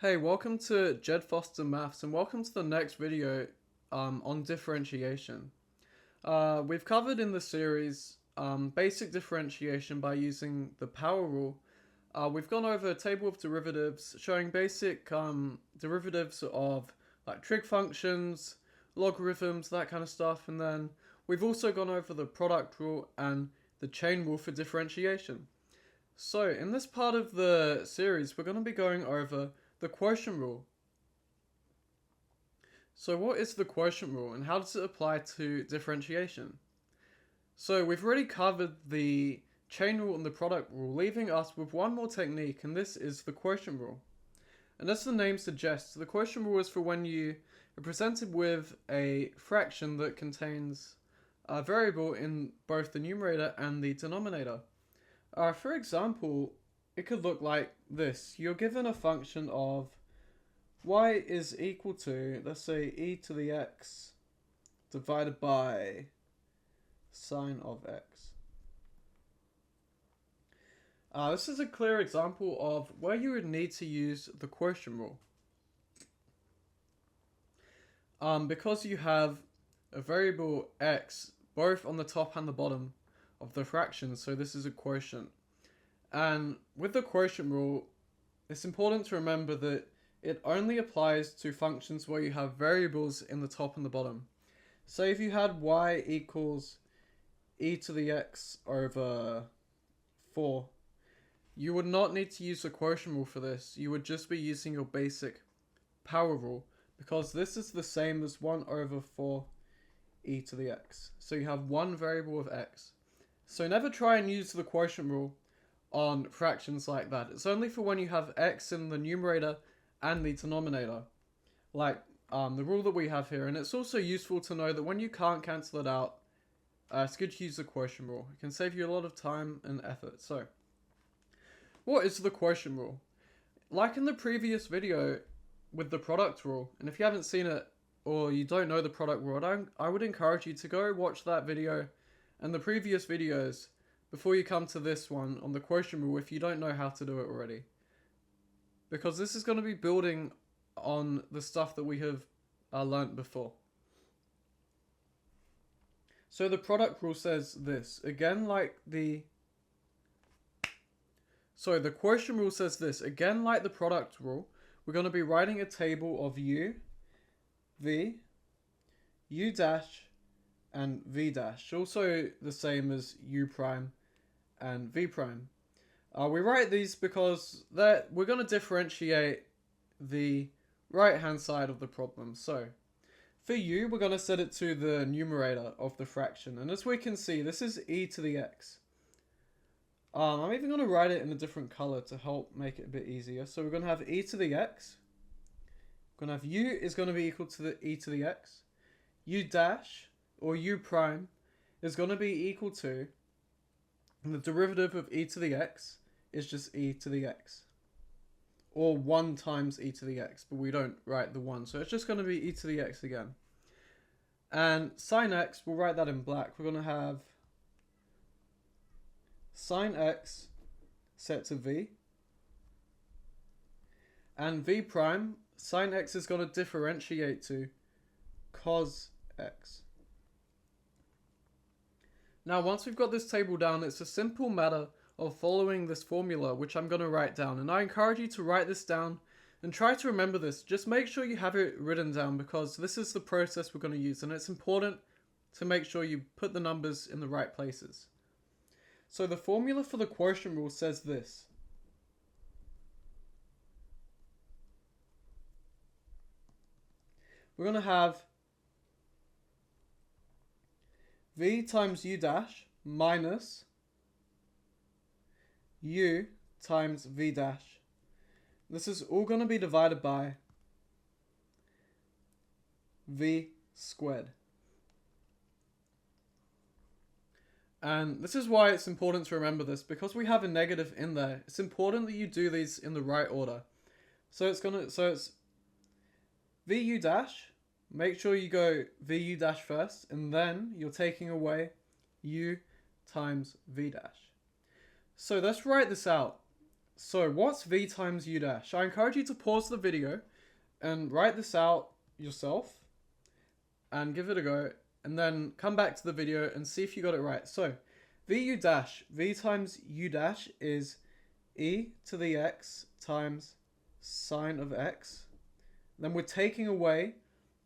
Hey, welcome to Jed Foster Maths and welcome to the next video on differentiation. We've covered in the series basic differentiation by using the power rule. We've gone over a table of derivatives showing basic derivatives of like trig functions, logarithms, that kind of stuff, and then we've also gone over the product rule and the chain rule for differentiation. So in this part of the series, we're going to be going over the quotient rule. So what is the quotient rule and how does it apply to differentiation? So we've already covered the chain rule and the product rule, leaving us with one more technique, and this is the quotient rule. And as the name suggests, the quotient rule is for when you are presented with a fraction that contains a variable in both the numerator and the denominator. For example, it could look like this. You're given a function of y is equal to, let's say, e to the x divided by sine of x. This is a clear example of where you would need to use the quotient rule. Because you have a variable x both on the top and the bottom of the fraction, so this is a quotient. And with the quotient rule, it's important to remember that it only applies to functions where you have variables in the top and the bottom. Say if you had y equals e to the x over 4, you would not need to use the quotient rule for this. You would just be using your basic power rule, because this is the same as 1 over 4 e to the x. So you have one variable of x. So never try and use the quotient rule on fractions like that. It's only for when you have x in the numerator and the denominator, like the rule that we have here. And it's also useful to know that when you can't cancel it out, it's good to use the quotient rule. It can save you a lot of time and effort. So what is the quotient rule? Like in the previous video with the product rule, and if you haven't seen it or you don't know the product rule, I would encourage you to go watch that video and the previous videos before you come to this one on the quotient rule if you don't know how to do it already. Because this is going to be building on the stuff that we have learnt before. So the product rule says this. Again, like the quotient rule says this. Again, like the product rule, we're going to be writing a table of u, v, u dash, and v dash. Also the same as u prime and v prime. We write these because we're going to differentiate the right hand side of the problem. So for u, we're going to set it to the numerator of the fraction. And as we can see, this is e to the x. I'm even going to write it in a different color to help make it a bit easier. So we're going to have e to the x. We're going to have u is going to be equal to the e to the x. U dash, or u prime, is going to be equal to, and the derivative of e to the x is just e to the x. Or 1 times e to the x, but we don't write the 1. So it's just going to be e to the x again. And sine x, we'll write that in black. We're going to have sine x set to v. And v prime, sine x is going to differentiate to cos x. Now, once we've got this table down, it's a simple matter of following this formula, which I'm going to write down. And I encourage you to write this down and try to remember this. Just make sure you have it written down, because this is the process we're going to use. And it's important to make sure you put the numbers in the right places. So the formula for the quotient rule says this. We're going to have v times u dash minus u times v dash. This is all going to be divided by v squared. And this is why it's important to remember this, because we have a negative in there. It's important that you do these in the right order. So it's vu dash. Make sure you go vu dash first, and then you're taking away u times v dash. So let's write this out. So what's v times u dash? I encourage you to pause the video and write this out yourself and give it a go, and then come back to the video and see if you got it right. So vu dash, v times u dash is e to the x times sine of x. Then we're taking away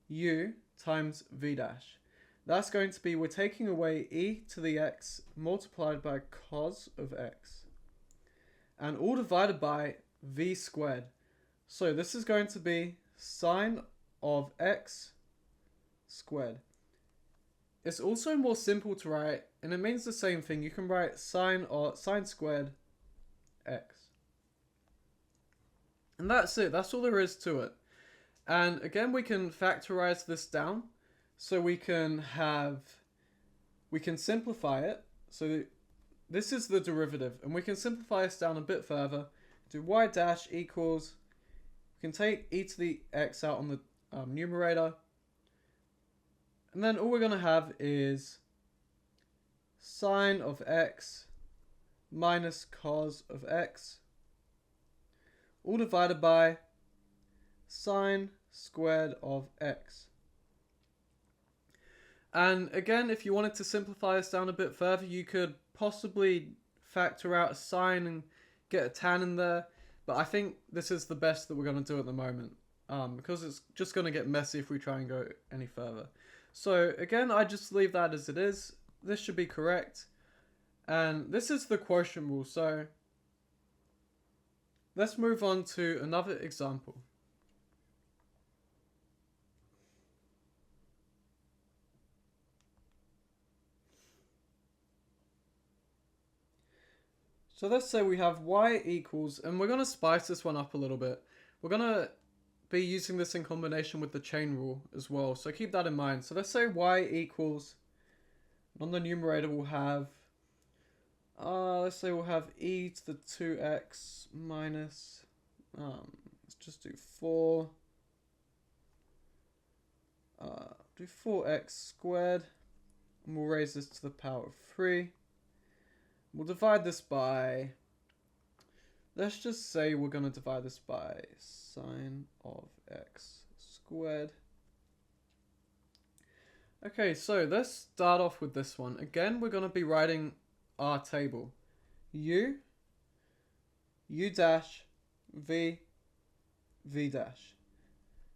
u times v dash. That's going to be, we're taking away e to the x multiplied by cos of x. And all divided by v squared. So this is going to be sine of x squared. It's also more simple to write, and it means the same thing. You can write sine squared x. And that's it. That's all there is to it. And again, we can factorize this down. So we can simplify it. So this is the derivative, and we can simplify this down a bit further. Do y dash equals, we can take e to the x out on the numerator, and then all we're going to have is sine of x minus cos of x, all divided by sine squared of x. And again, if you wanted to simplify this down a bit further, you could possibly factor out a sine and get a tan in there. But I think this is the best that we're going to do at the moment, because it's just going to get messy if we try and go any further. So again, I just leave that as it is. This should be correct. And this is the quotient rule. So let's move on to another example. So let's say we have y equals, and we're going to spice this one up a little bit. We're going to be using this in combination with the chain rule as well. So keep that in mind. So let's say y equals, on the numerator we'll have, let's say we'll have e to the 2x minus, let's just do 4, do 4x squared, and we'll raise this to the power of 3. We'll divide this by, let's just say we're going to divide this by sine of x squared. Okay, so let's start off with this one. Again, we're going to be writing our table. U dash, v dash.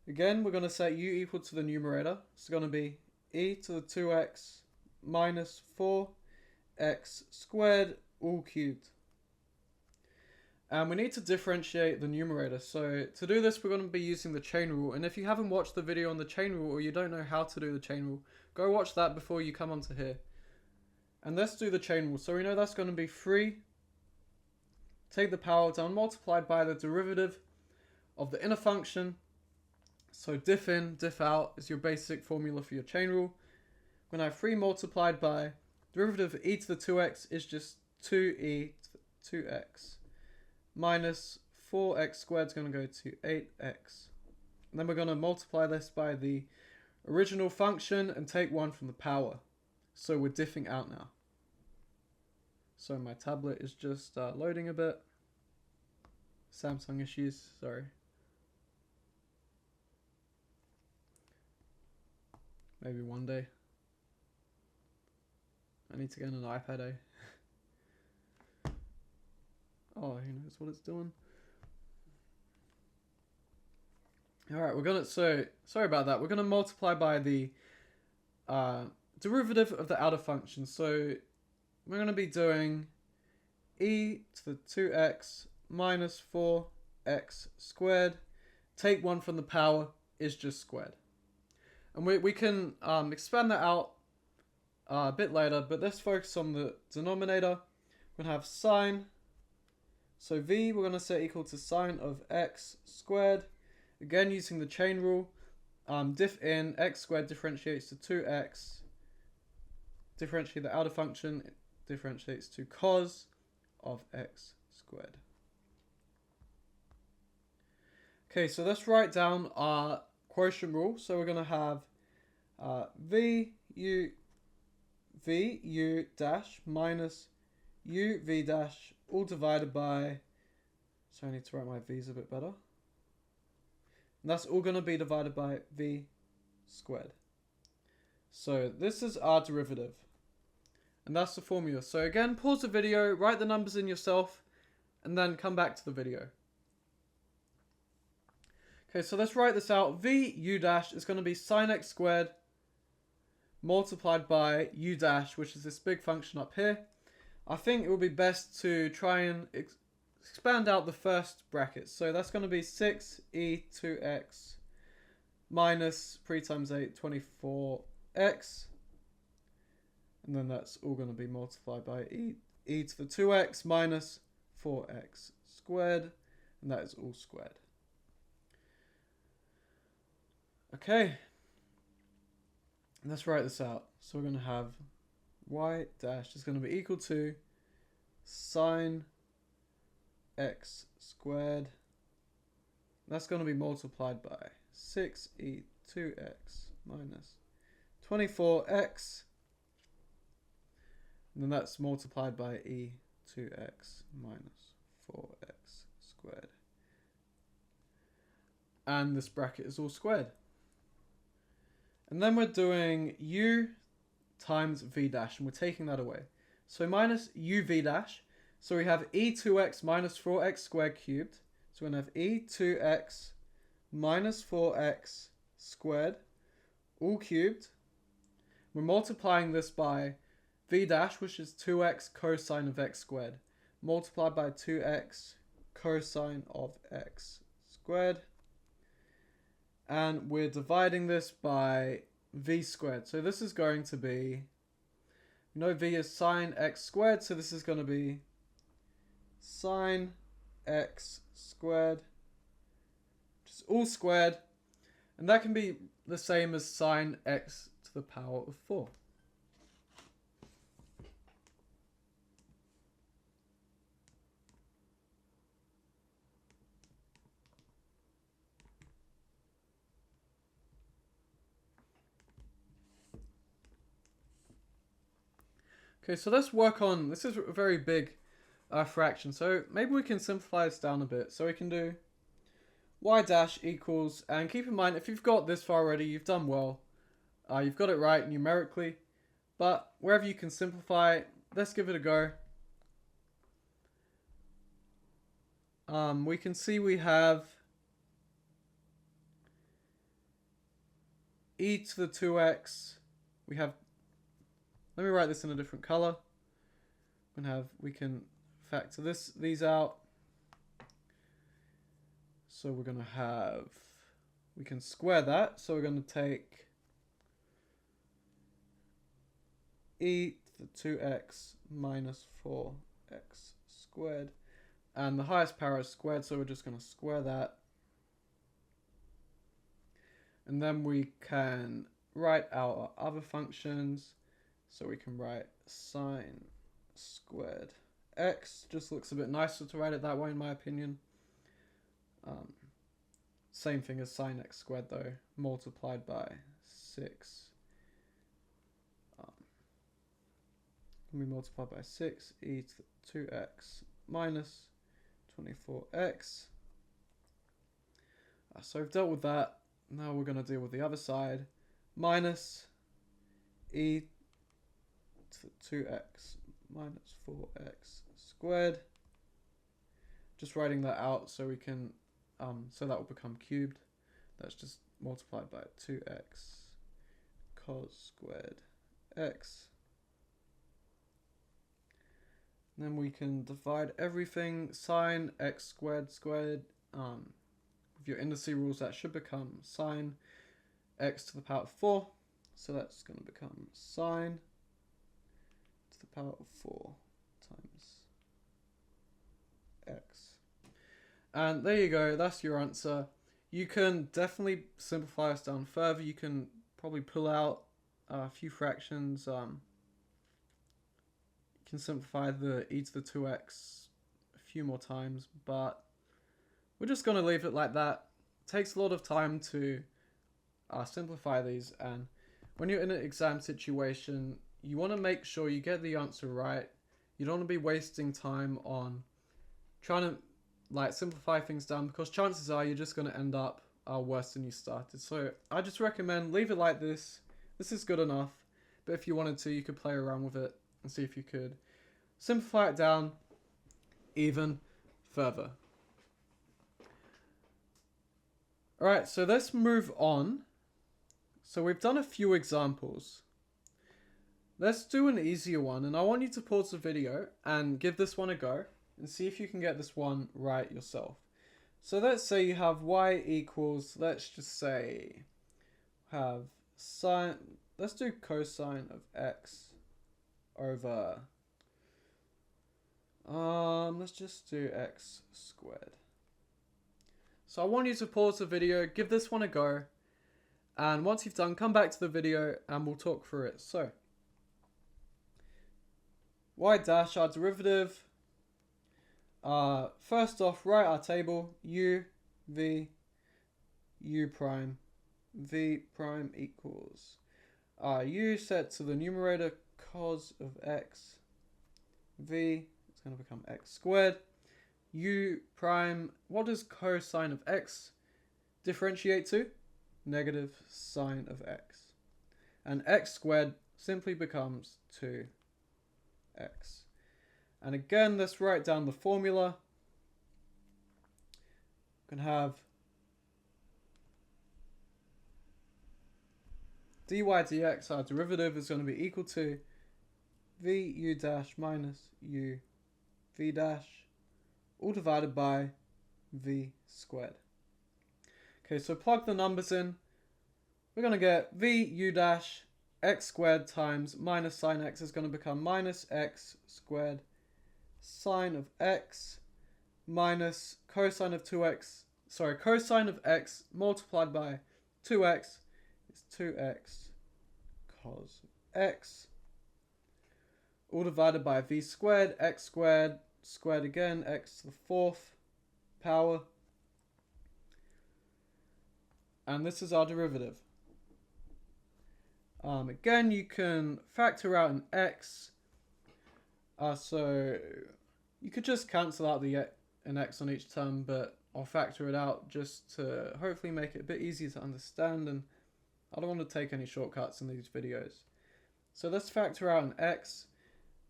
Again, we're going to set u equal to the numerator. It's going to be e to the 2x minus 4x squared all cubed. And we need to differentiate the numerator. So to do this, we're going to be using the chain rule. And if you haven't watched the video on the chain rule, or you don't know how to do the chain rule, go watch that before you come onto here. And let's do the chain rule. So we know that's going to be 3. Take the power down, multiplied by the derivative of the inner function. So diff in, diff out is your basic formula for your chain rule. We're going to have 3 multiplied by derivative of e to the 2x is just 2e to the 2x. Minus 4x squared is going to go to 8x. And then we're going to multiply this by the original function and take 1 from the power. So we're diffing out now. So my tablet is just loading a bit. Samsung issues, sorry. Maybe one day. I need to get an iPad, eh? Oh, who knows what it's doing. Alright, we're gonna, so, sorry about that. We're gonna multiply by the derivative of the outer function. So, we're gonna be doing e to the 2x minus 4x squared. Take 1 from the power is just squared. And we can expand that out a bit later, but let's focus on the denominator. We're gonna have sine. So v we're going to set equal to sine of x squared. Again, using the chain rule. Diff in, x squared differentiates to 2x. Differentiate the outer function, it differentiates to cos of x squared. Okay, so let's write down our quotient rule. So we're going to have v u dash minus u v dash all divided by So I need to write my v's a bit better. And that's all going to be divided by v squared. So this is our derivative. And that's the formula. So again, pause the video, write the numbers in yourself, and then come back to the video. Okay, so let's write this out. V u dash is going to be sine x squared multiplied by u dash, which is this big function up here. I think it would be best to try and expand out the first bracket. So that's going to be 6e2x minus 3 times 8, 24x. And then that's all going to be multiplied by e to the 2x minus 4x squared. And that is all squared. Okay. Let's write this out. So we're going to have y dash is going to be equal to sine x squared. That's going to be multiplied by 6e2x minus 24x. And then that's multiplied by e2x minus 4x squared. And this bracket is all squared. And then we're doing u times v dash, and we're taking that away. So minus uv dash. So we have e2x minus 4x squared cubed. So we're going to have e2x minus 4x squared, all cubed. We're multiplying this by v dash, which is 2x cosine of x squared, multiplied by 2x cosine of x squared. And we're dividing this by v squared. So this is going to be, v is sine x squared, so this is going to be sine x squared, which is all squared. And that can be the same as sine x to the power of 4. Okay, so let's work on, this is a very big fraction, so maybe we can simplify this down a bit. So we can do y dash equals, and keep in mind, if you've got this far already, you've done well. You've got it right numerically, but wherever you can simplify, let's give it a go. We can see we have e to the 2x, we have, let me write this in a different color. We can factor these out. So we're going to have, we can square that. So we're going to take e to the 2x minus 4x squared. And the highest power is squared, so we're just going to square that. And then we can write out our other functions. So we can write sine squared x. Just looks a bit nicer to write it that way, in my opinion. Same thing as sine x squared, though, multiplied by 6. We multiply by 6 e to the 2x minus 24x. So we've dealt with that. Now we're going to deal with the other side. Minus e to the 2x minus 4x squared. Just writing that out so we can, so that will become cubed. That's just multiplied by 2x cos squared x. And then we can divide everything. Sine x squared squared. With your indices rules, that should become sine x to the power of 4. So that's going to become sine to the power of 4 times x. And there you go, that's your answer. You can definitely simplify this down further. You can probably pull out a few fractions. You can simplify the e to the 2x a few more times, but we're just going to leave it like that. It takes a lot of time to simplify these, and when you're in an exam situation, you want to make sure you get the answer right. You don't want to be wasting time on trying to like simplify things down, because chances are you're just going to end up worse than you started. So I just recommend leave it like this. This is good enough, but if you wanted to, you could play around with it and see if you could simplify it down even further. Alright, so let's move on. So we've done a few examples. Let's do an easier one, and I want you to pause the video and give this one a go and see if you can get this one right yourself. So let's say you have y equals, let's just say, have sine, let's do cosine of x over, let's just do x squared. So I want you to pause the video, give this one a go, and once you've done, come back to the video and we'll talk through it. So, y dash, our derivative. First off, write our table. U, v, u prime, v prime equals u set to the numerator cos of x. V, it's going to become x squared. U prime, what does cosine of x differentiate to? Negative sine of x. And x squared simply becomes 2x. And again, let's write down the formula. We can have dy dx, our derivative, is going to be equal to v u dash minus u v dash, all divided by v squared. Okay, so plug the numbers in. We're going to get v u dash x squared times minus sine x is going to become minus x squared sine of x minus cosine of 2x, sorry, cosine of x multiplied by 2x is 2x cos x, all divided by v squared, x squared, squared again, x to the 4th power, and this is our derivative. Again, you can factor out an x, so you could just cancel out an x on each term, but I'll factor it out just to hopefully make it a bit easier to understand, and I don't want to take any shortcuts in these videos. So let's factor out an x.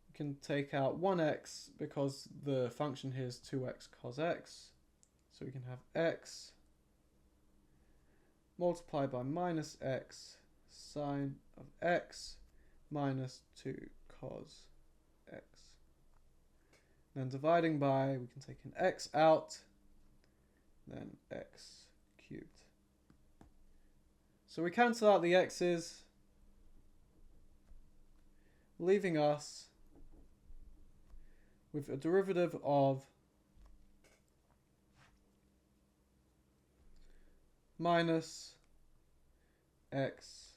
We can take out 1x because the function here is 2x cos x. So we can have x multiplied by minus x sine of x minus 2 cos x. Then dividing by, we can take an x out, then x cubed. So we cancel out the x's, leaving us with a derivative of minus x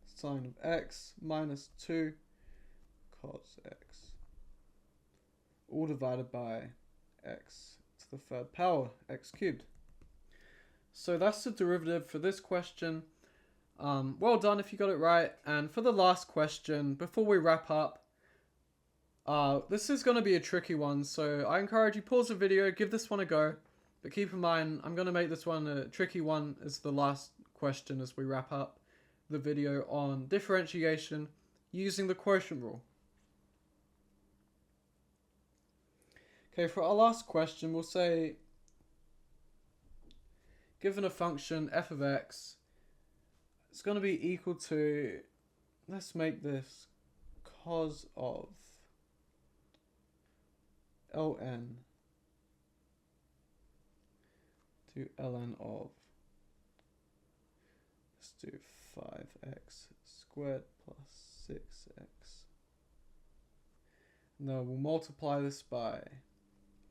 sine of x minus 2 cos x, all divided by x to the 3rd power, x cubed. So that's the derivative for this question. Well done if you got it right. And for the last question, before we wrap up, this is going to be a tricky one, so I encourage you pause the video, give this one a go, but keep in mind I'm going to make this one a tricky one as the last question as we wrap up the video on differentiation using the quotient rule. Okay, for our last question, we'll say, given a function f of x, it's going to be equal to, let's make this cos of ln to ln of, let's do 5x squared plus 6x. Now we'll multiply this by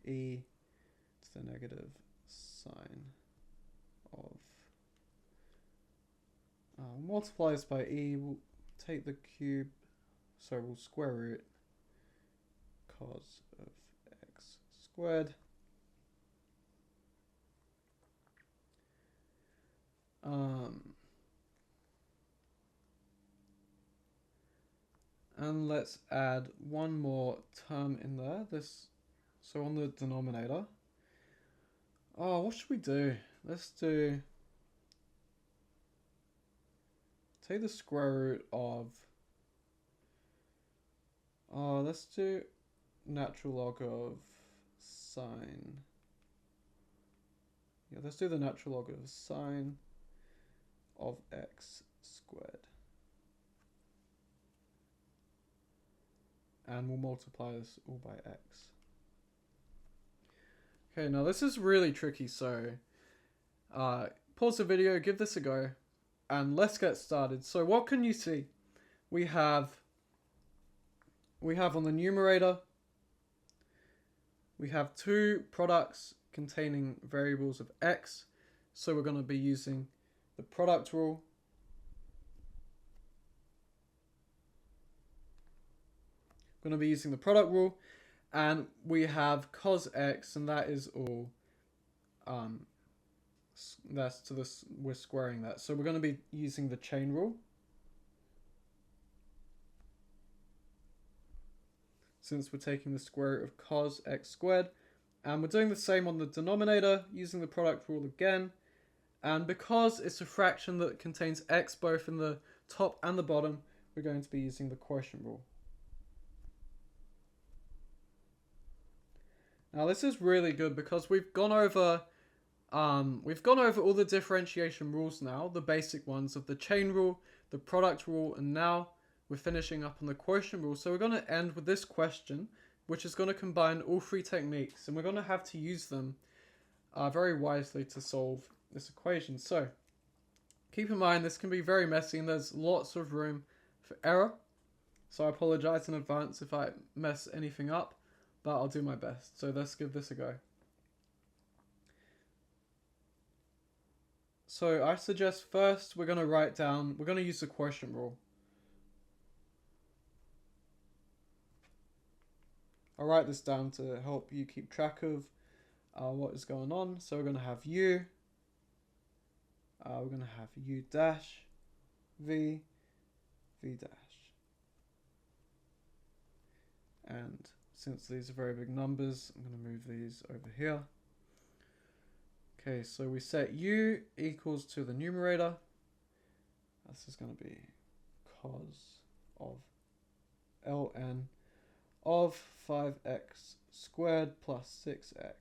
e to the negative sine of, we'll multiply this by e, we'll take the cube, so we'll square root cos of x squared. And let's add one more term in there. This So on the denominator, oh, what should we do? Let's do, take the square root of, let's do natural log of sine. Yeah, let's do the natural log of sine of x squared. And we'll multiply this all by x. Okay, now this is really tricky, so pause the video, give this a go, and let's get started. So what can you see? We have on the numerator, we have two products containing variables of x, so we're going to be using the product rule. We're going to be using the product rule, and we have cos x, and that is all, that's to this, we're squaring that. So we're going to be using the chain rule, since we're taking the square root of cos x squared. And we're doing the same on the denominator, using the product rule again. And because it's a fraction that contains x both in the top and the bottom, we're going to be using the quotient rule. Now this is really good because we've gone over all the differentiation rules now, the basic ones of the chain rule, the product rule, and now we're finishing up on the quotient rule. So we're going to end with this question, which is going to combine all three techniques, and we're going to have to use them very wisely to solve this equation. So keep in mind this can be very messy and there's lots of room for error. So I apologize in advance if I mess anything up, but I'll do my best. So let's give this a go. So I suggest first we're going to use the quotient rule. I'll write this down to help you keep track of what is going on. So we're going to have u, we're going to have u dash, v, v dash. And since these are very big numbers, I'm going to move these over here. Okay, so we set u equals to the numerator. This is going to be cos of ln of 5x squared plus 6x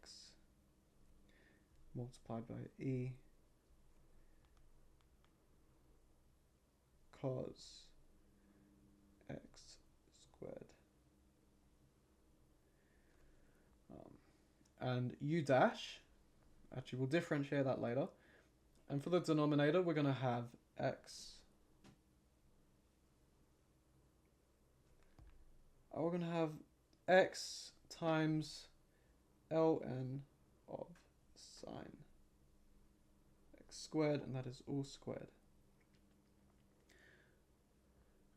multiplied by e cos x squared. And u dash, actually we'll differentiate that later. And for the denominator, we're going to have x. We're going to have x times ln of sine x squared, and that is all squared.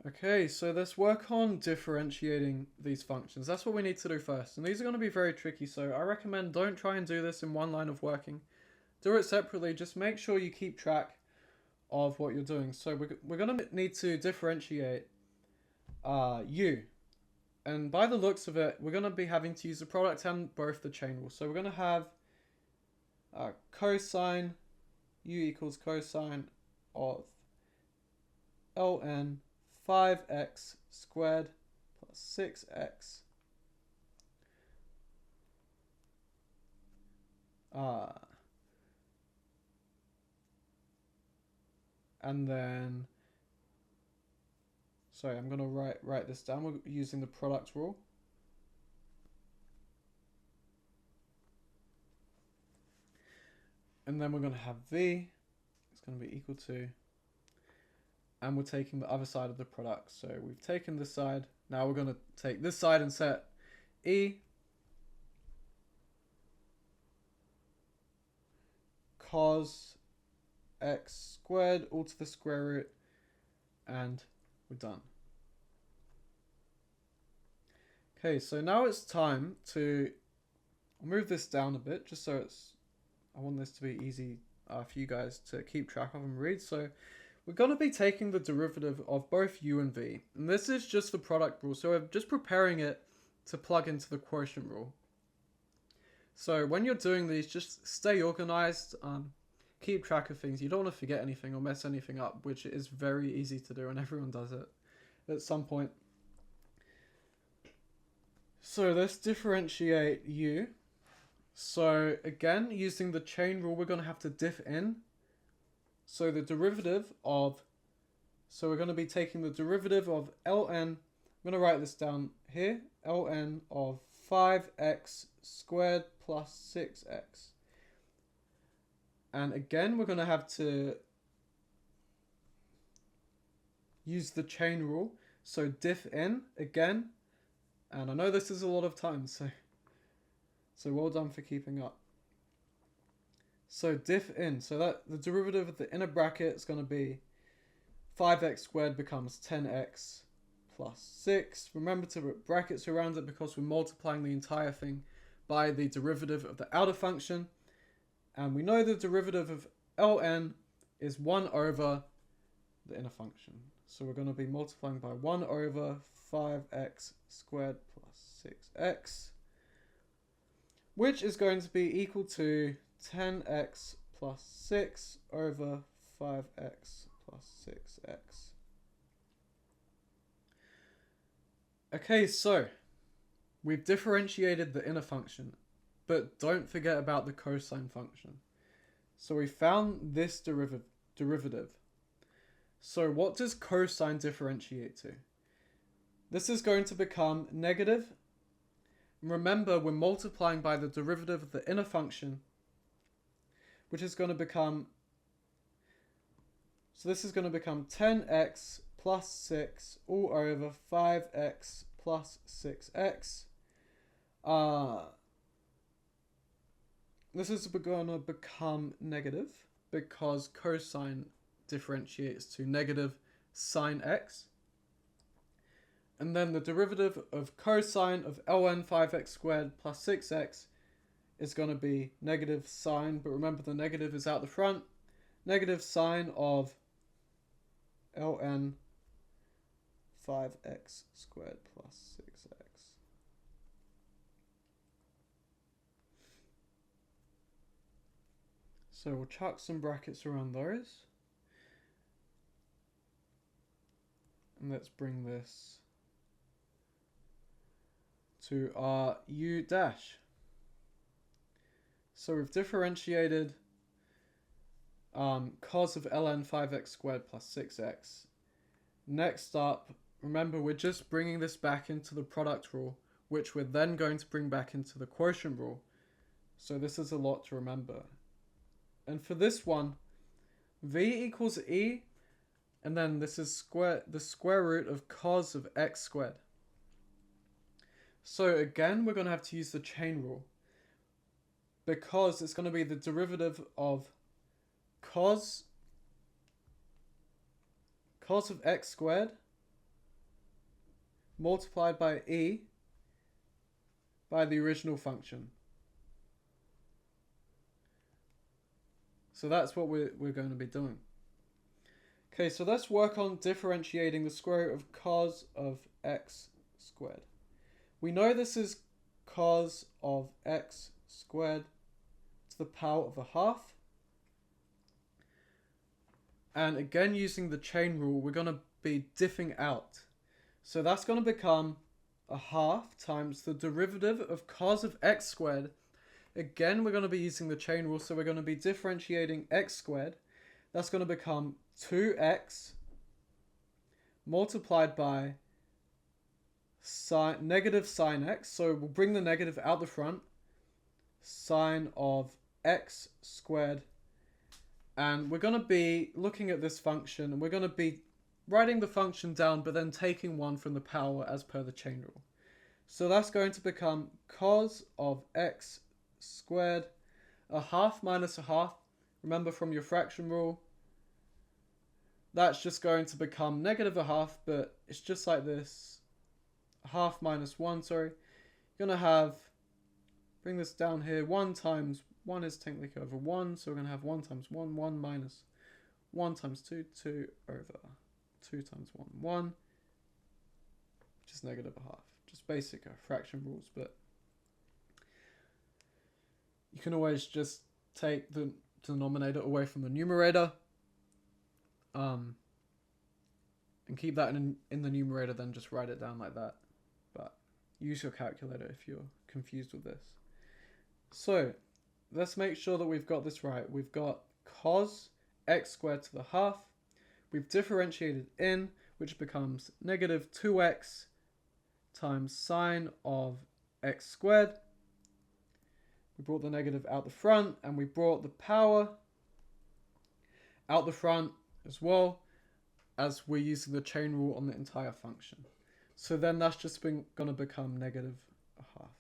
Okay, so let's work on differentiating these functions. That's what we need to do first. And these are going to be very tricky, so I recommend don't try and do this in one line of working. Do it separately. Just make sure you keep track of what you're doing. So we're going to need to differentiate u. And by the looks of it, we're going to be having to use the product and both the chain rule. So we're going to have cosine, u equals cosine of ln 5x squared plus 6x and then, sorry, I'm going to write this down. We're using the product rule. And then we're going to have v. It's going to be equal to, and we're taking the other side of the product. So we've taken this side. Now we're going to take this side and set e cos x squared all to the square root, and we're done. Okay, so now it's time to move this down a bit, just so I want this to be easy for you guys to keep track of and read. So we're going to be taking the derivative of both u and v. And this is just the product rule, so we're just preparing it to plug into the quotient rule. So when you're doing these, just stay organized. Keep track of things. You don't want to forget anything or mess anything up, which is very easy to do, and everyone does it at some point. So let's differentiate u. So again, using the chain rule, we're going to have to diff in. So the derivative of, so we're going to be taking the derivative of ln, I'm going to write this down here, ln of 5x squared plus 6x. And again, we're going to have to use the chain rule. So diff in again. And I know this is a lot of time, so well done for keeping up. So diff in, so that the derivative of the inner bracket is going to be 5x squared becomes 10x plus 6. Remember to put brackets around it because we're multiplying the entire thing by the derivative of the outer function. And we know the derivative of ln is 1 over the inner function. So we're going to be multiplying by 1 over 5x squared plus 6x, which is going to be equal to 10x plus 6 over 5x plus 6x. Okay, so we've differentiated the inner function, but don't forget about the cosine function. So we found this derivative. So what does cosine differentiate to? This is going to become negative. Remember, we're multiplying by the derivative of the inner function, which is going to become, so this is going to become 10x plus 6 all over 5x plus 6x. This is going to become negative because cosine differentiates to negative sine x. And then the derivative of cosine of ln 5x squared plus 6x is going to be negative sine, but remember the negative is out the front, negative sine of ln 5x squared plus 6x. So we'll chuck some brackets around those. And let's bring this to our u dash. So we've differentiated cos of ln 5x squared plus 6x. Next up, remember we're just bringing this back into the product rule, which we're then going to bring back into the quotient rule. So this is a lot to remember. And for this one, v equals e, and then this is the square root of cos of x squared. So again, we're going to have to use the chain rule because it's going to be the derivative of cos of x squared multiplied by e by the original function. So that's what we're going to be doing. Okay, so let's work on differentiating the square root of cos of x squared. We know this is cos of x squared to the power of a half. And again, using the chain rule, we're going to be diffing out. So that's going to become a half times the derivative of cos of x squared. Again, we're going to be using the chain rule, so we're going to be differentiating x squared. That's going to become 2x multiplied by negative sine x. So we'll bring the negative out the front. Sine of x squared. And we're going to be looking at this function, and we're going to be writing the function down, but then taking one from the power as per the chain rule. So that's going to become cos of x squared, a half minus a half. Remember from your fraction rule, that's just going to become negative a half, but it's just like this. A half minus 1, sorry. You're going to have, bring this down here, 1 times 1 is technically over 1, so we're going to have 1 times 1, 1 minus 1 times 2, 2 over 2 times 1, 1, which is negative a half. Just basic fraction rules, but you can always just take the denominator away from the numerator, and keep that in the numerator, then just write it down like that. But use your calculator if you're confused with this. So let's make sure that we've got this right. We've got cos x squared to the half. We've differentiated in, which becomes negative 2x times sine of x squared. We brought the negative out the front, and we brought the power out the front as well, as we're using the chain rule on the entire function. So then that's just going to become negative a half.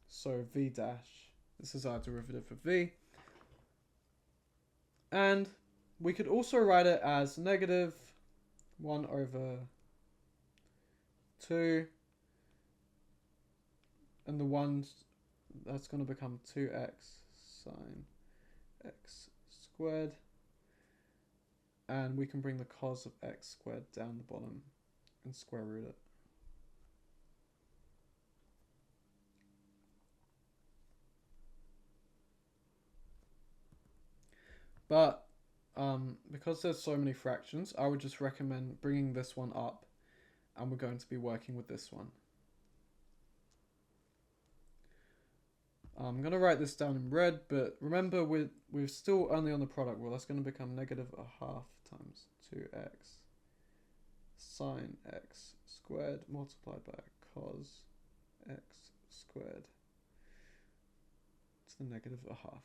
So v dash, this is our derivative of v. And we could also write it as negative 1 over 2. And the 1, that's going to become 2x sine x squared. And we can bring the cos of x squared down the bottom and square root it. But because there's so many fractions, I would just recommend bringing this one up, and we're going to be working with this one. I'm going to write this down in red, but remember we're still only on the product rule. That's going to become negative a half times 2x sine x squared multiplied by cos x squared to the negative a half.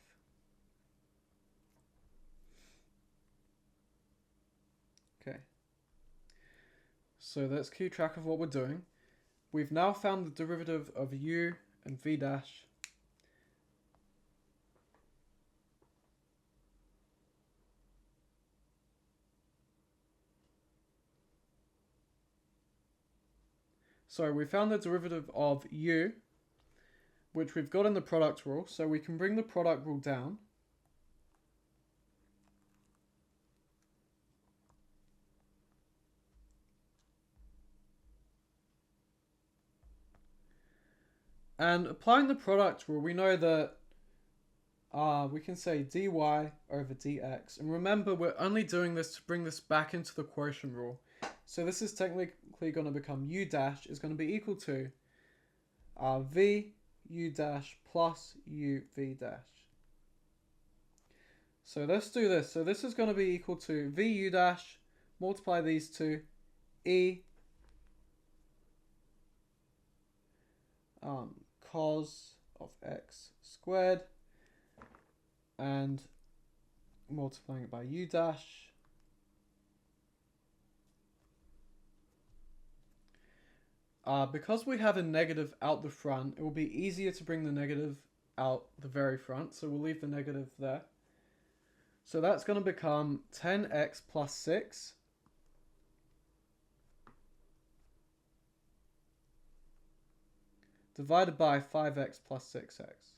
Okay. So let's keep track of what we're doing. We've now found the derivative of u and v dash. So we found the derivative of u, which we've got in the product rule. So we can bring the product rule down. And applying the product rule, we know that we can say dy over dx. And remember, we're only doing this to bring this back into the quotient rule. So this is technically going to become u dash is going to be equal to v u dash plus u v dash. So let's do this. So this is going to be equal to v u dash, multiply these two, e cos of x squared, and multiplying it by u dash. Because we have a negative out the front, it will be easier to bring the negative out the very front. So we'll leave the negative there. So that's going to become 10x plus 6 divided by 5x plus 6x.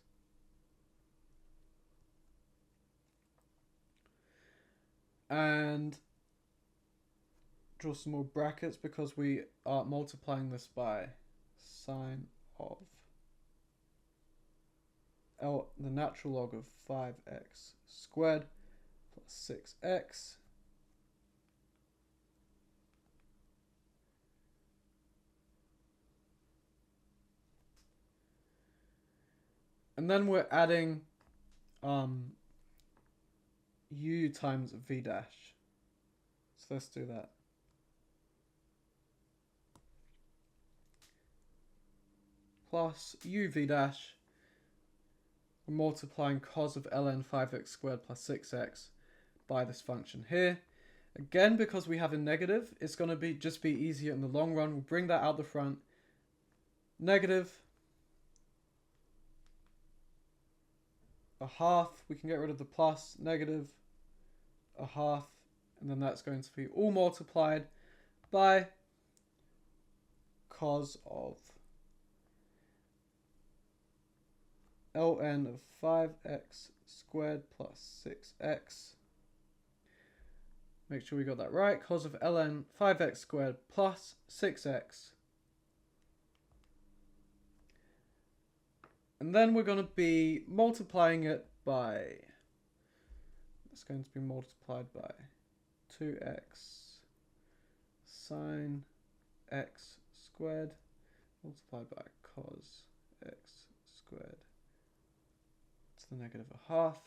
And draw some more brackets because we are multiplying this by sine of the natural log of 5x squared plus 6x. And then we're adding u times v dash. So let's do that. Plus uv dash. We're multiplying cos of ln 5x squared plus 6x by this function here. Again, because we have a negative, it's going to just be easier in the long run. We'll bring that out the front. Negative a half. We can get rid of the plus. Negative a half. And then that's going to be all multiplied by cos of ln of 5x squared plus 6x. Make sure we got that right. Cos of ln 5x squared plus 6x And then we're going to be multiplying it by, it's going to be multiplied by 2x sine x squared multiplied by cos x squared to the negative a half.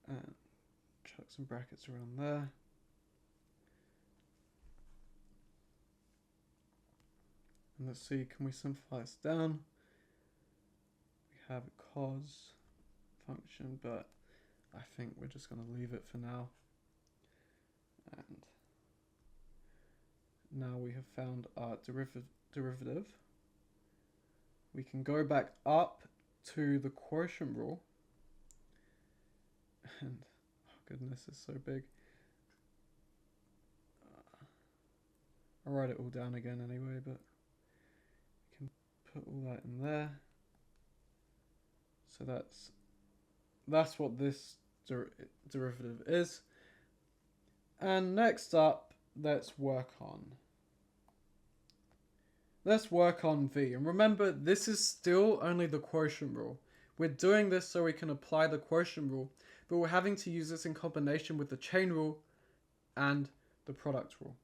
And chuck some brackets around there. And let's see, can we simplify this down? We have a cos function, but I think we're just going to leave it for now. And now we have found our derivative. We can go back up to the quotient rule. And, oh goodness, it's so big. I'll write it all down again anyway, but we can put all that in there. So that's what this derivative is. And next up, let's work on V. And remember, this is still only the quotient rule. We're doing this so we can apply the quotient rule, but we're having to use this in combination with the chain rule and the product rule.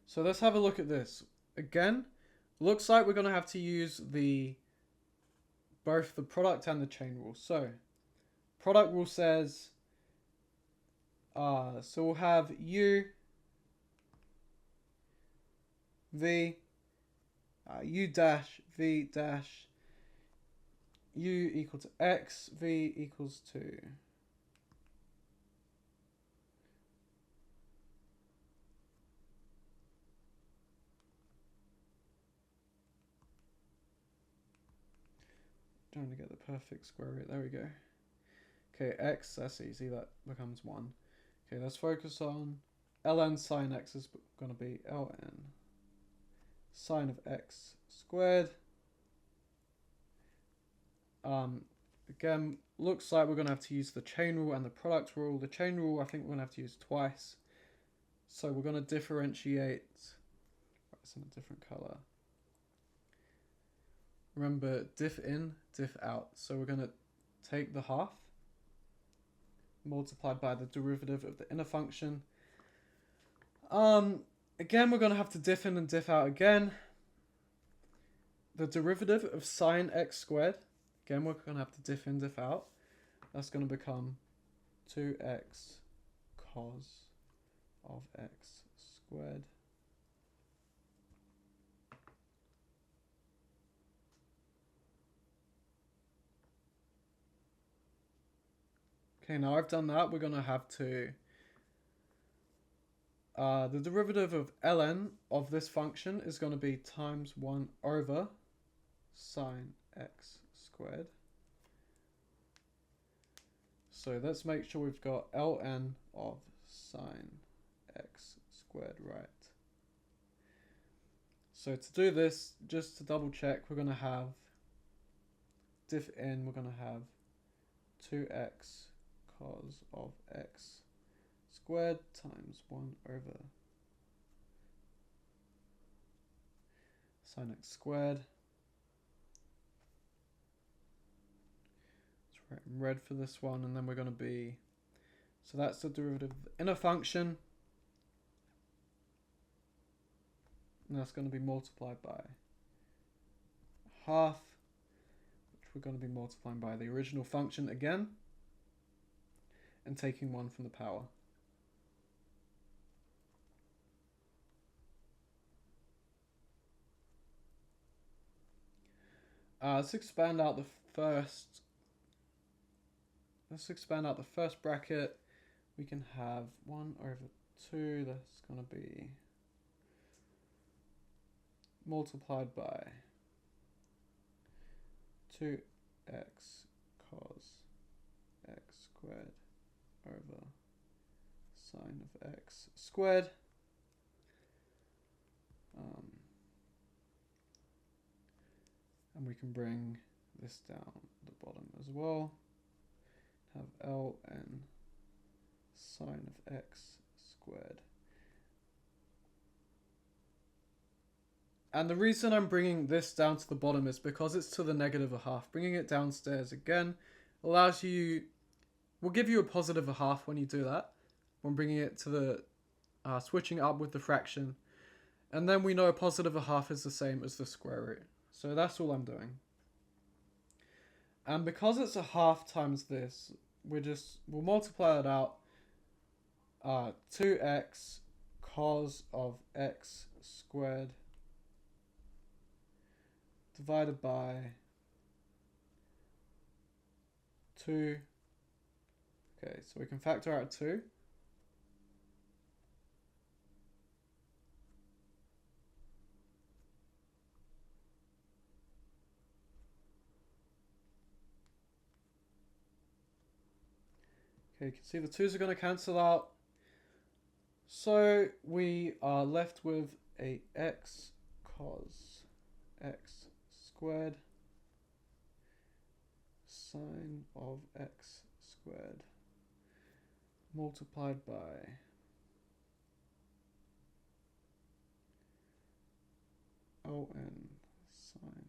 So let's have a look at this. Again, looks like we're going to have to use both the product and the chain rule. So product rule says, so we'll have U, V, U dash, V dash, U equal to X, V equals to trying to get the perfect square root. There we go. Okay, X, that's easy. That becomes 1. Okay, let's focus on ln sine X is going to be ln sine of X squared. Again, looks like we're going to have to use the chain rule and the product rule. The chain rule, I think we're going to have to use twice. So we're going to differentiate. It's in a different color. Remember, diff in, diff out. So we're going to take the half multiplied by the derivative of the inner function. Again, we're going to have to diff in and diff out again. The derivative of sine x squared. Again, we're going to have to diff in, diff out. That's going to become 2x cos of x squared. Okay, now I've done that, we're going to have to... the derivative of ln of this function is going to be times 1 over sine x squared. So let's make sure we've got ln of sine x squared right. So to do this, just to double check, we're going to have diff in, we're going to have 2x cos of x squared times 1 over sine x squared. Let's write in red for this one, and then we're going to be, so that's the derivative of the inner function, and that's going to be multiplied by half, which we're going to be multiplying by the original function again, and taking 1 from the power. Let's expand out the first bracket. We can have 1 over 2, that's going to be multiplied by 2x cos x squared over sine of x squared. And we can bring this down the bottom as well. Have ln sine of x squared And the reason I'm bringing this down to the bottom is because it's to the negative a half. Bringing it downstairs again allows you, will give you a positive a half when you do that. When bringing it to the, switching up with the fraction. And then we know a positive a half is the same as the square root. So that's all I'm doing. And because it's a half times this, we'll multiply it out. 2x cos of x squared divided by 2. Okay, so we can factor out 2. Okay, you can see the 2's are going to cancel out. So we are left with a x cos x squared sine of x squared multiplied by ln sine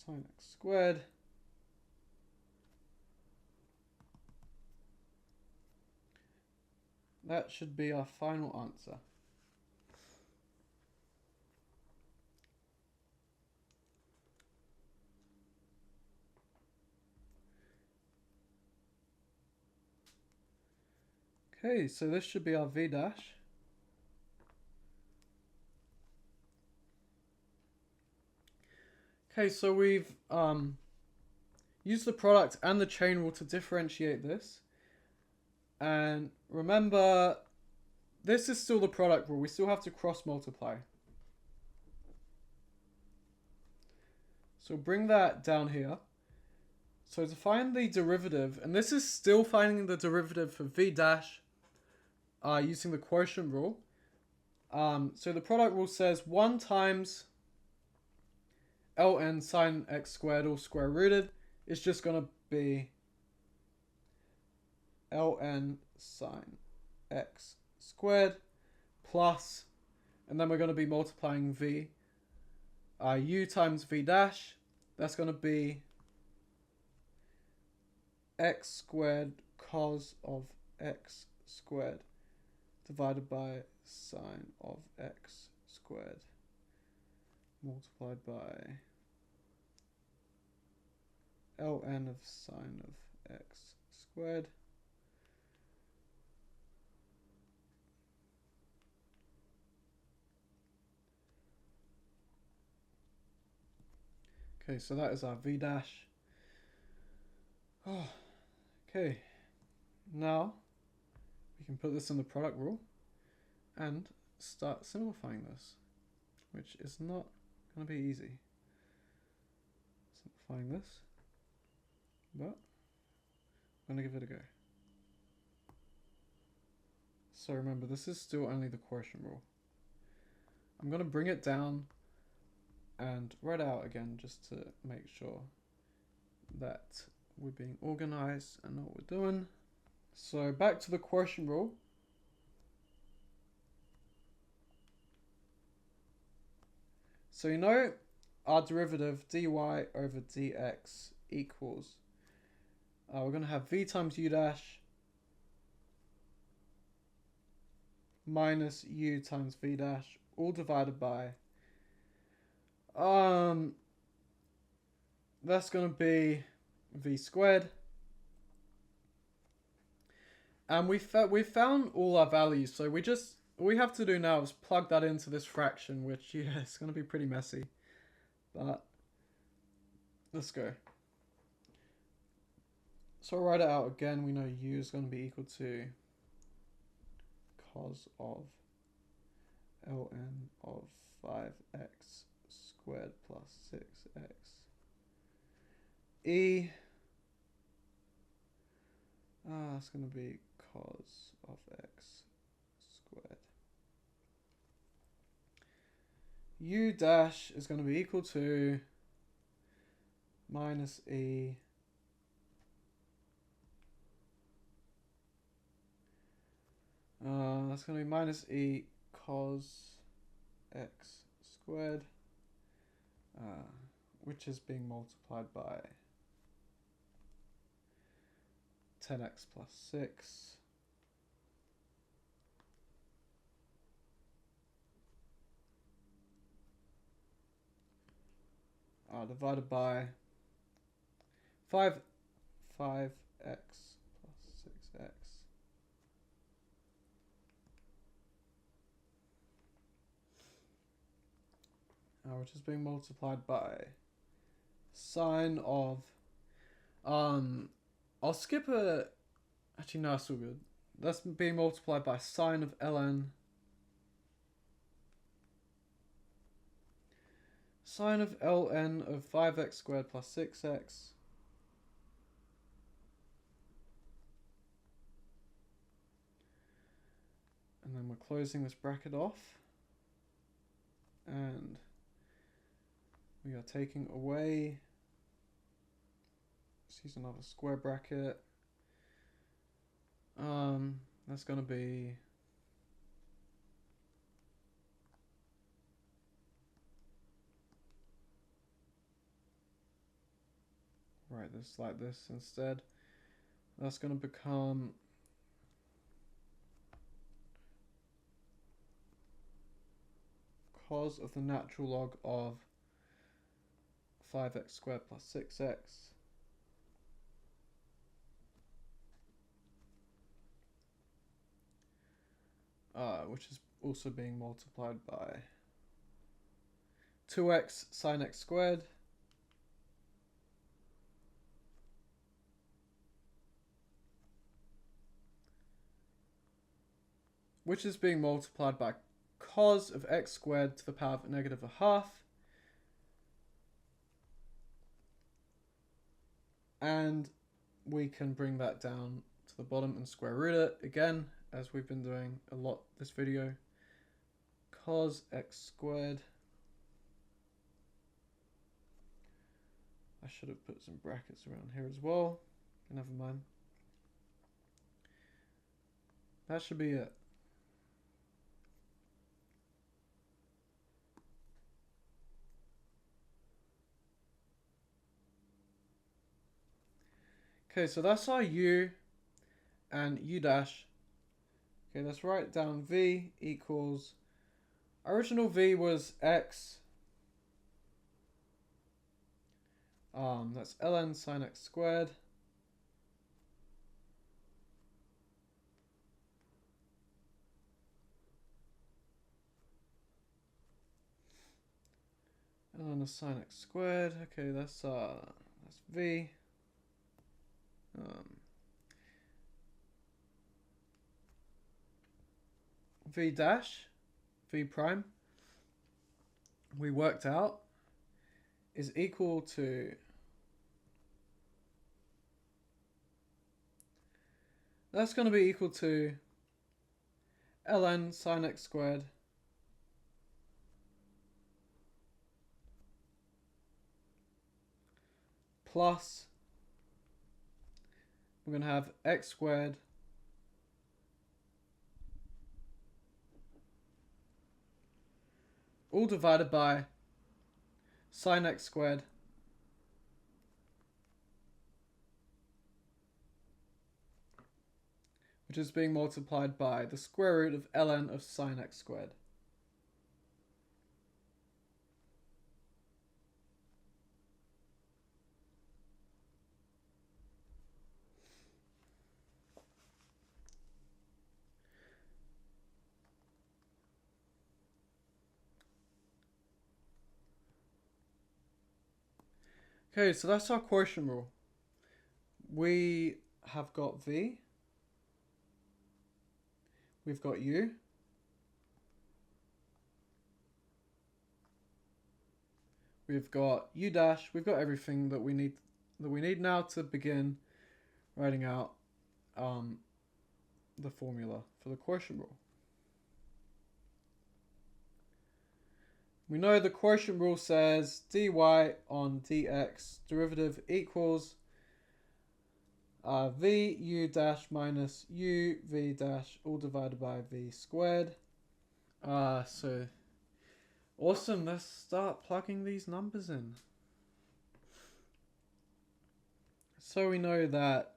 x squared That should be our final answer. Okay, so this should be our v dash. Okay, so we've used the product and the chain rule to differentiate this. And remember, this is still the product rule. We still have to cross multiply. So bring that down here. So to find the derivative, and this is still finding the derivative for v dash using the quotient rule. So the product rule says 1 times ln sine x squared all square rooted is just going to be ln sine x squared plus, and then we're going to be multiplying v, u times v dash, that's going to be x squared cos of x squared divided by sine of x squared multiplied by ln of sine of x squared Okay, so that is our v dash. Oh, okay, now we can put this in the product rule and start simplifying this, which is not going to be easy. Simplifying this, but I'm going to give it a go. So remember, this is still only the quotient rule. I'm going to bring it down and write it out again just to make sure that we're being organized and know what we're doing. So back to the quotient rule. So you know our derivative dy over dx equals, we're going to have v times u dash minus u times v dash all divided by, that's going to be v squared. And we found all our values, so all we have to do now is plug that into this fraction, which, yeah, it's going to be pretty messy. But let's go. So I'll write it out again. We know u is going to be equal to cos of ln of 5x squared plus 6x e. It's going to be cos of x squared. U dash is going to be equal to minus e that's going to be minus e cos x squared, which is being multiplied by 10x plus 6 divided by 5x plus 6x, which is being multiplied by sine of I'll skip a actually no, it's all good. That's being multiplied by sine of ln sine of ln of 5x squared plus 6x and then we're closing this bracket off and we are taking away, let's use another square bracket. That's going to be write this like this instead. That's going to become cos of the natural log of 5x squared plus 6x which is also being multiplied by 2x sine x squared which is being multiplied by cos of x squared to the power of negative a half, and we can bring that down to the bottom and square root it again, as we've been doing a lot this video. Cos x squared, I should have put some brackets around here as well, never mind. That should be it. Okay, so that's our u and u dash. Okay, let's write down v equals, original v was x, that's ln sine x squared, ln sine x squared. Okay, that's v. V dash, v prime, we worked out is equal to, that's going to be equal to ln sine x squared plus, we're going to have x squared all divided by sine x squared which is being multiplied by the square root of ln of sine x squared. Okay, so that's our quotient rule. We have got v, we've got u, we've got u dash, we've got everything that we need now to begin writing out the formula for the quotient rule. We know the quotient rule says dy on dx derivative equals v u dash minus u v dash all divided by v squared. So Awesome, let's start plugging these numbers in. So we know that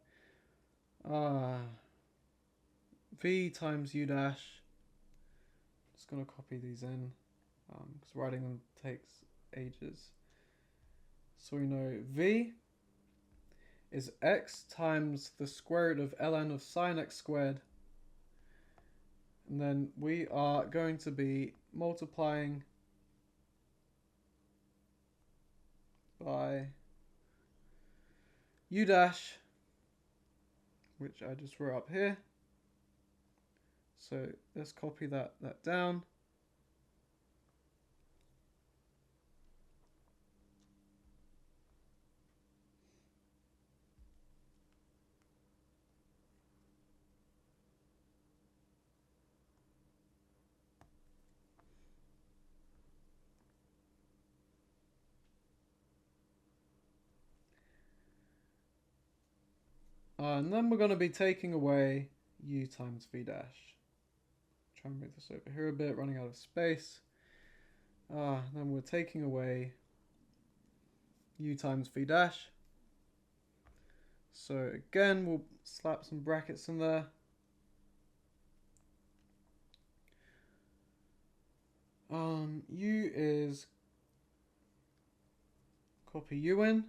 v times u dash, just going to copy these in because writing them takes ages. So we know v is x times the square root of ln of sine x squared, and then we are going to be multiplying by u dash, which I just wrote up here. So let's copy that down. And then we're going to be taking away u times v dash. Try and move this over here a bit, running out of space. Then we're taking away u times v dash. So again, we'll slap some brackets in there. U is, copy u in.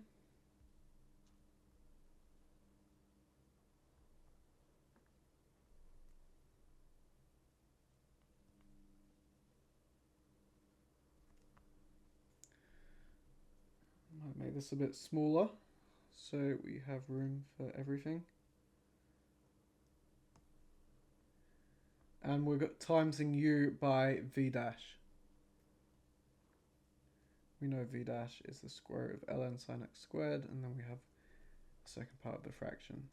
Might make this a bit smaller so we have room for everything. And we're timesing u by v dash. We know v dash is the square root of ln sine x squared, and then we have the second part of the fraction.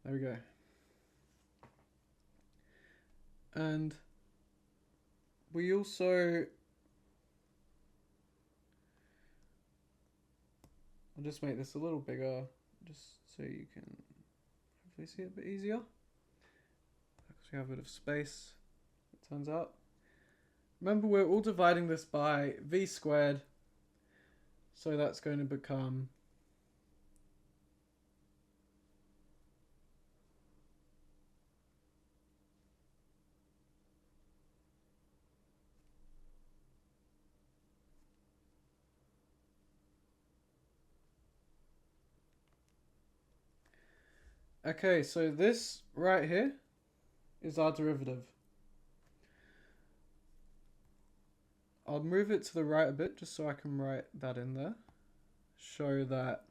There we go. And we also, I'll just make this a little bigger just so you can hopefully see it a bit easier, because we have a bit of space, it turns out. Remember, we're all dividing this by v squared, so that's going to become okay, so this right here is our derivative. I'll move it to the right a bit just so I can write that in there. Show that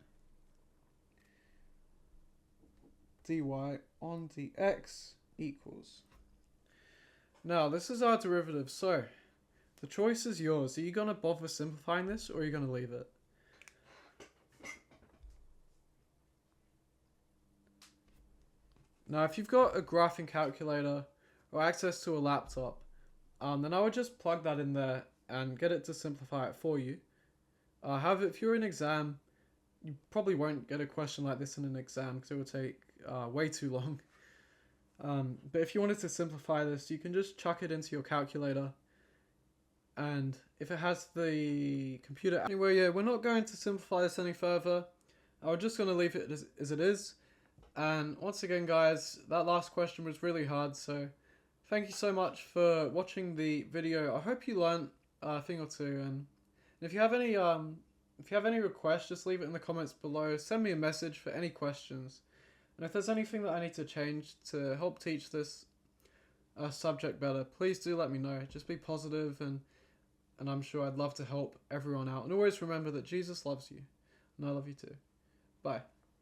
dy on dx equals. Now, this is our derivative, so the choice is yours. Are you going to bother simplifying this, or are you going to leave it? Now, if you've got a graphing calculator or access to a laptop, then I would just plug that in there and get it to simplify it for you. However, if you're in exam, you probably won't get a question like this in an exam because it would take way too long. But if you wanted to simplify this, you can just chuck it into your calculator. And if it has the computer... Anyway, yeah, we're not going to simplify this any further. I'm just going to leave it as it is. And once again, guys, that last question was really hard, so thank you so much for watching the video. I hope you learned a thing or two, and if you have any requests, just leave it in the comments below. Send me a message for any questions, and if there's anything that I need to change to help teach this subject better, please do let me know. Just be positive, and I'm sure I'd love to help everyone out. And always remember that Jesus loves you, and I love you too. Bye.